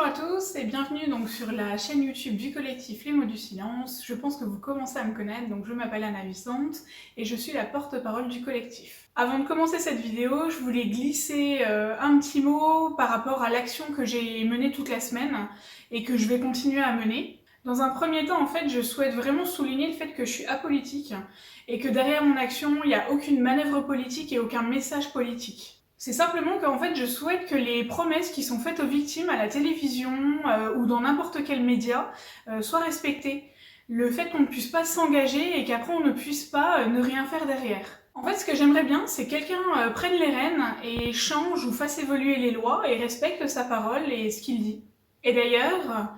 Bonjour à tous et bienvenue donc sur la chaîne YouTube du collectif Les Mots du Silence. Je pense que vous commencez à me connaître, donc je m'appelle Anna Vicente et je suis la porte-parole du collectif. Avant de commencer cette vidéo, je voulais glisser un petit mot par rapport à l'action que j'ai menée toute la semaine et que je vais continuer à mener. Dans un premier temps, en fait, je souhaite vraiment souligner le fait que je suis apolitique et que derrière mon action, il n'y a aucune manœuvre politique et aucun message politique. C'est simplement qu'en fait, je souhaite que les promesses qui sont faites aux victimes à la télévision ou dans n'importe quel média soient respectées. Le fait qu'on ne puisse pas s'engager et qu'après on ne puisse pas ne rien faire derrière. En fait, ce que j'aimerais bien, c'est que quelqu'un prenne les rênes et change ou fasse évoluer les lois et respecte sa parole et ce qu'il dit. Et d'ailleurs,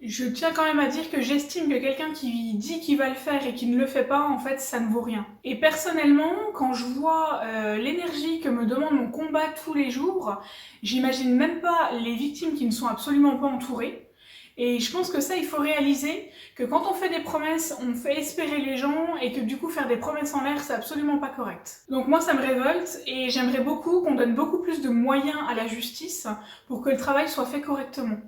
je tiens quand même à dire que j'estime que quelqu'un qui dit qu'il va le faire et qui ne le fait pas, en fait, ça ne vaut rien. Et personnellement, quand je vois l'énergie que me demande mon combat tous les jours, j'imagine même pas les victimes qui ne sont absolument pas entourées. Et je pense que ça, il faut réaliser que quand on fait des promesses, on fait espérer les gens et que du coup, faire des promesses en l'air, c'est absolument pas correct. Donc moi, ça me révolte et j'aimerais beaucoup qu'on donne beaucoup plus de moyens à la justice pour que le travail soit fait correctement.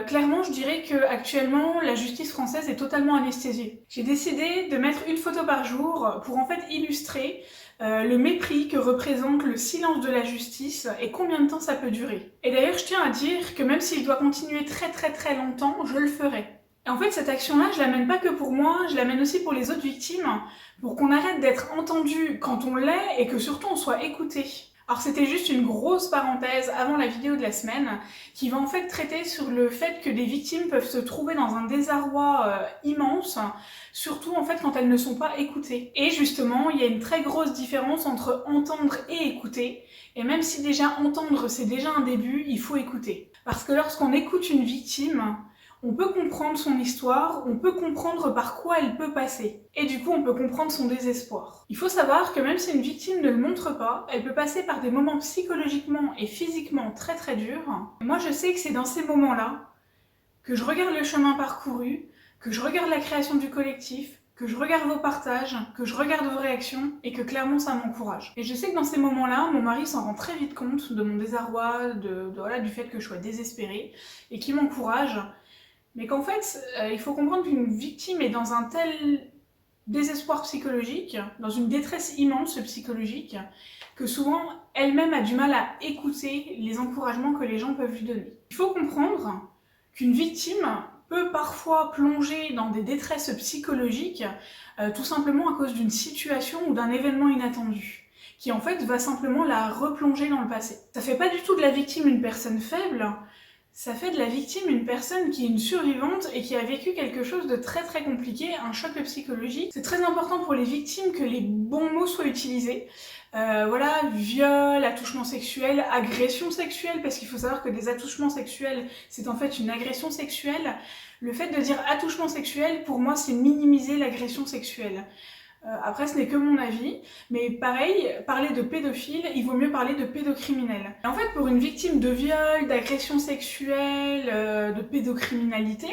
Clairement, je dirais qu'actuellement, la justice française est totalement anesthésiée. J'ai décidé de mettre une photo par jour pour en fait illustrer le mépris que représente le silence de la justice et combien de temps ça peut durer. Et d'ailleurs, je tiens à dire que même s'il doit continuer très longtemps, je le ferai. Et en fait, cette action-là, je la mène pas que pour moi, je la mène aussi pour les autres victimes, pour qu'on arrête d'être entendu quand on l'est et que surtout on soit écouté. Alors c'était juste une grosse parenthèse avant la vidéo de la semaine qui va en fait traiter sur le fait que des victimes peuvent se trouver dans un désarroi immense, surtout en fait quand elles ne sont pas écoutées. Et justement, il y a une très grosse différence entre entendre et écouter. Et même si déjà entendre c'est déjà un début, il faut écouter. Parce que lorsqu'on écoute une victime, on peut comprendre son histoire, on peut comprendre par quoi elle peut passer. Et du coup, on peut comprendre son désespoir. Il faut savoir que même si une victime ne le montre pas, elle peut passer par des moments psychologiquement et physiquement très durs. Et moi, je sais que c'est dans ces moments-là que je regarde le chemin parcouru, que je regarde la création du collectif, que je regarde vos partages, que je regarde vos réactions et que clairement ça m'encourage. Et je sais que dans ces moments-là, mon mari s'en rend très vite compte de mon désarroi, du fait que je sois désespérée et qui m'encourage. Mais qu'en fait, il faut comprendre qu'une victime est dans un tel désespoir psychologique, dans une détresse immense psychologique, que souvent elle-même a du mal à écouter les encouragements que les gens peuvent lui donner. Il faut comprendre qu'une victime peut parfois plonger dans des détresses psychologiques tout simplement à cause d'une situation ou d'un événement inattendu, qui en fait va simplement la replonger dans le passé. Ça fait pas du tout de la victime une personne faible, ça fait de la victime une personne qui est une survivante et qui a vécu quelque chose de très compliqué, un choc psychologique. C'est très important pour les victimes que les bons mots soient utilisés. Voilà, viol, attouchement sexuel, agression sexuelle, parce qu'il faut savoir que des attouchements sexuels, c'est en fait une agression sexuelle. Le fait de dire attouchement sexuel, pour moi, c'est minimiser l'agression sexuelle. Après, ce n'est que mon avis, mais pareil, parler de pédophile, il vaut mieux parler de pédocriminel. Et en fait, pour une victime de viol, d'agression sexuelle, de pédocriminalité,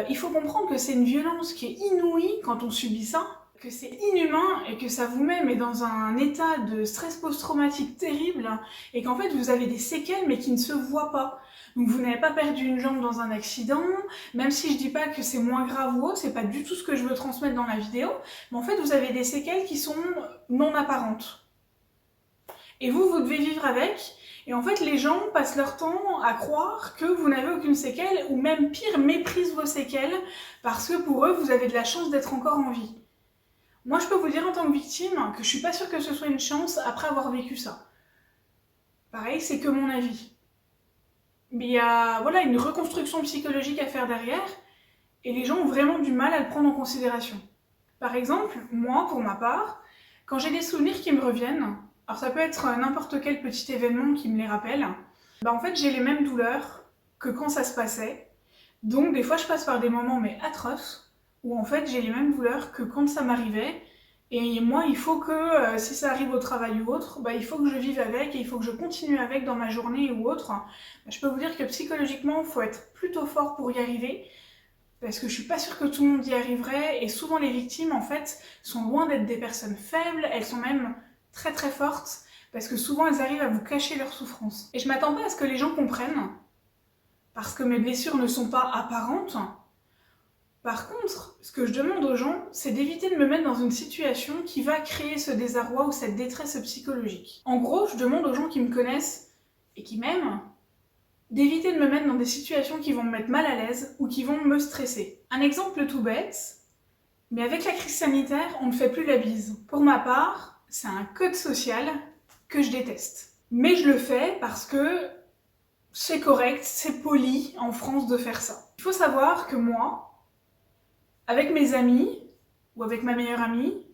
il faut comprendre que c'est une violence qui est inouïe quand on subit ça, que c'est inhumain et que ça vous met dans un état de stress post-traumatique terrible et qu'en fait vous avez des séquelles mais qui ne se voient pas. Donc vous n'avez pas perdu une jambe dans un accident, même si je dis pas que c'est moins grave ou autre, c'est pas du tout ce que je veux transmettre dans la vidéo, mais en fait vous avez des séquelles qui sont non apparentes. Et vous devez vivre avec, et en fait les gens passent leur temps à croire que vous n'avez aucune séquelle, ou même pire, méprisent vos séquelles, parce que pour eux vous avez de la chance d'être encore en vie. Moi, je peux vous dire en tant que victime que je suis pas sûre que ce soit une chance après avoir vécu ça. Pareil, c'est que mon avis. Mais il y a voilà, une reconstruction psychologique à faire derrière, et les gens ont vraiment du mal à le prendre en considération. Par exemple, moi, pour ma part, quand j'ai des souvenirs qui me reviennent, alors ça peut être n'importe quel petit événement qui me les rappelle, en fait j'ai les mêmes douleurs que quand ça se passait, donc des fois je passe par des moments mais atroces, où en fait j'ai les mêmes douleurs que quand ça m'arrivait, et moi il faut que, si ça arrive au travail ou autre, il faut que je vive avec, et il faut que je continue avec dans ma journée ou autre. Je peux vous dire que psychologiquement, il faut être plutôt fort pour y arriver, parce que je suis pas sûre que tout le monde y arriverait, et souvent les victimes en fait sont loin d'être des personnes faibles, elles sont même très fortes, parce que souvent elles arrivent à vous cacher leur souffrance. Et je m'attends pas à ce que les gens comprennent, parce que mes blessures ne sont pas apparentes. Par contre, ce que je demande aux gens, c'est d'éviter de me mettre dans une situation qui va créer ce désarroi ou cette détresse psychologique. En gros, je demande aux gens qui me connaissent et qui m'aiment d'éviter de me mettre dans des situations qui vont me mettre mal à l'aise ou qui vont me stresser. Un exemple tout bête, mais avec la crise sanitaire, on ne fait plus la bise. Pour ma part, c'est un code social que je déteste. Mais je le fais parce que c'est correct, c'est poli en France de faire ça. Il faut savoir que moi, avec mes amis ou avec ma meilleure amie,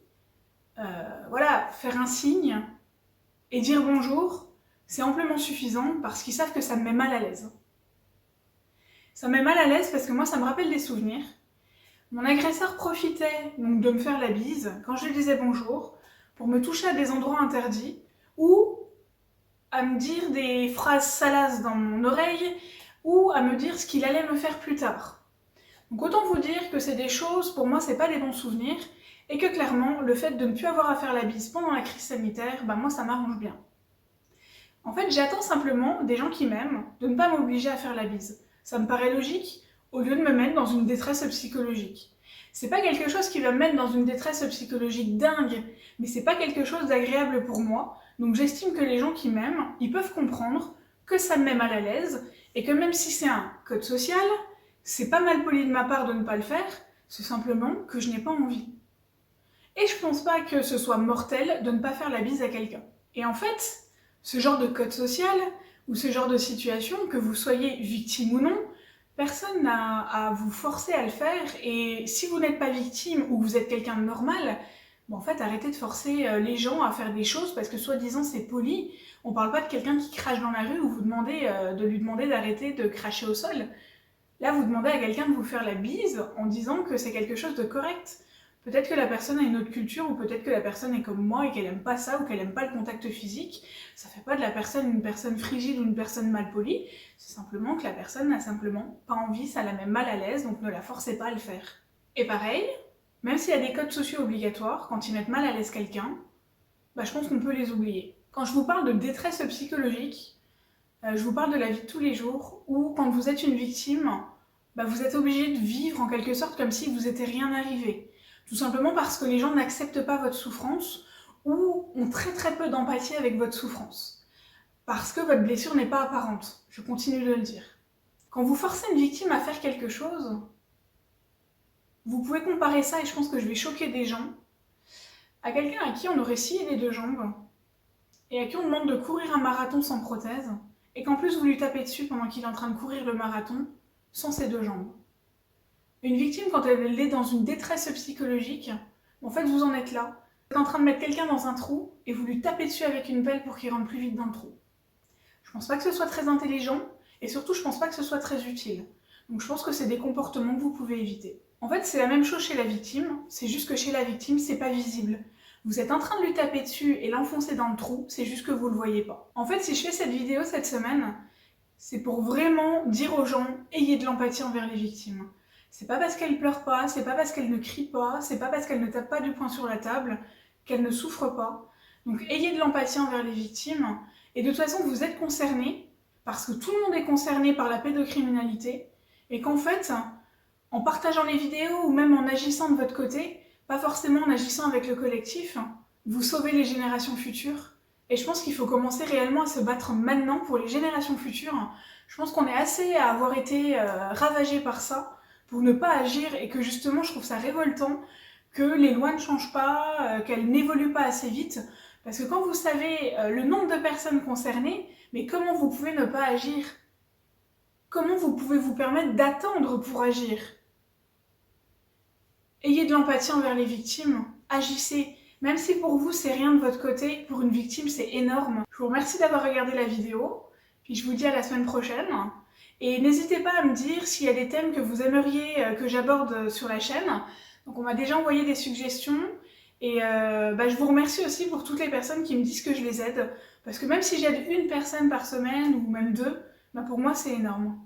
voilà, faire un signe et dire bonjour, c'est amplement suffisant parce qu'ils savent que ça me met mal à l'aise. Ça me met mal à l'aise parce que moi, ça me rappelle des souvenirs. Mon agresseur profitait donc de me faire la bise quand je lui disais bonjour pour me toucher à des endroits interdits ou à me dire des phrases salaces dans mon oreille ou à me dire ce qu'il allait me faire plus tard. Donc autant vous dire que c'est des choses, pour moi, c'est pas des bons souvenirs et que clairement, le fait de ne plus avoir à faire la bise pendant la crise sanitaire, moi, ça m'arrange bien. En fait, j'attends simplement des gens qui m'aiment de ne pas m'obliger à faire la bise. Ça me paraît logique, au lieu de me mettre dans une détresse psychologique. C'est pas quelque chose qui va me mettre dans une détresse psychologique dingue, mais c'est pas quelque chose d'agréable pour moi, donc j'estime que les gens qui m'aiment, ils peuvent comprendre que ça me met mal à l'aise, et que même si c'est un code social, c'est pas mal poli de ma part de ne pas le faire, c'est simplement que je n'ai pas envie. Et je pense pas que ce soit mortel de ne pas faire la bise à quelqu'un. Et en fait, ce genre de code social, ou ce genre de situation, que vous soyez victime ou non, personne n'a à vous forcer à le faire, et si vous n'êtes pas victime ou vous êtes quelqu'un de normal, en fait arrêtez de forcer les gens à faire des choses parce que soi-disant c'est poli. On parle pas de quelqu'un qui crache dans la rue ou vous demandez de lui demander d'arrêter de cracher au sol. Là vous demandez à quelqu'un de vous faire la bise en disant que c'est quelque chose de correct. Peut-être que la personne a une autre culture ou peut-être que la personne est comme moi et qu'elle aime pas ça ou qu'elle aime pas le contact physique. Ça fait pas de la personne une personne frigide ou une personne mal polie. C'est simplement que la personne n'a simplement pas envie, ça la met mal à l'aise, donc ne la forcez pas à le faire. Et pareil, même s'il y a des codes sociaux obligatoires, quand ils mettent mal à l'aise quelqu'un, je pense qu'on peut les oublier. Quand je vous parle de détresse psychologique, je vous parle de la vie de tous les jours, où quand vous êtes une victime, vous êtes obligé de vivre en quelque sorte comme si vous n'était rien arrivé. Tout simplement parce que les gens n'acceptent pas votre souffrance ou ont très très peu d'empathie avec votre souffrance. Parce que votre blessure n'est pas apparente. Je continue de le dire. Quand vous forcez une victime à faire quelque chose, vous pouvez comparer ça, et je pense que je vais choquer des gens, à quelqu'un à qui on aurait scié les deux jambes et à qui on demande de courir un marathon sans prothèse et qu'en plus vous lui tapez dessus pendant qu'il est en train de courir le marathon sans ses deux jambes. Une victime, quand elle est dans une détresse psychologique, en fait vous en êtes là. Vous êtes en train de mettre quelqu'un dans un trou et vous lui tapez dessus avec une pelle pour qu'il rentre plus vite dans le trou. Je pense pas que ce soit très intelligent et surtout je pense pas que ce soit très utile. Donc je pense que c'est des comportements que vous pouvez éviter. En fait c'est la même chose chez la victime, c'est juste que chez la victime c'est pas visible. Vous êtes en train de lui taper dessus et l'enfoncer dans le trou, c'est juste que vous le voyez pas. En fait si je fais cette vidéo cette semaine, c'est pour vraiment dire aux gens, ayez de l'empathie envers les victimes. C'est pas parce qu'elle pleure pas, c'est pas parce qu'elle ne crie pas, c'est pas parce qu'elle ne tape pas du poing sur la table qu'elle ne souffre pas. Donc ayez de l'empathie envers les victimes. Et de toute façon, vous êtes concernés, parce que tout le monde est concerné par la pédocriminalité, et qu'en fait, en partageant les vidéos ou même en agissant de votre côté, pas forcément en agissant avec le collectif, vous sauvez les générations futures. Et je pense qu'il faut commencer réellement à se battre maintenant pour les générations futures. Je pense qu'on est assez à avoir été ravagés par ça, pour ne pas agir, et que justement je trouve ça révoltant que les lois ne changent pas, qu'elles n'évoluent pas assez vite, parce que quand vous savez le nombre de personnes concernées, mais comment vous pouvez ne pas agir? Comment vous pouvez vous permettre d'attendre pour agir? Ayez de l'empathie envers les victimes, agissez, même si pour vous c'est rien de votre côté, pour une victime c'est énorme. Je vous remercie d'avoir regardé la vidéo, puis je vous dis à la semaine prochaine. Et n'hésitez pas à me dire s'il y a des thèmes que vous aimeriez que j'aborde sur la chaîne. Donc on m'a déjà envoyé des suggestions. Et je vous remercie aussi pour toutes les personnes qui me disent que je les aide. Parce que même si j'aide une personne par semaine, ou même deux, pour moi c'est énorme.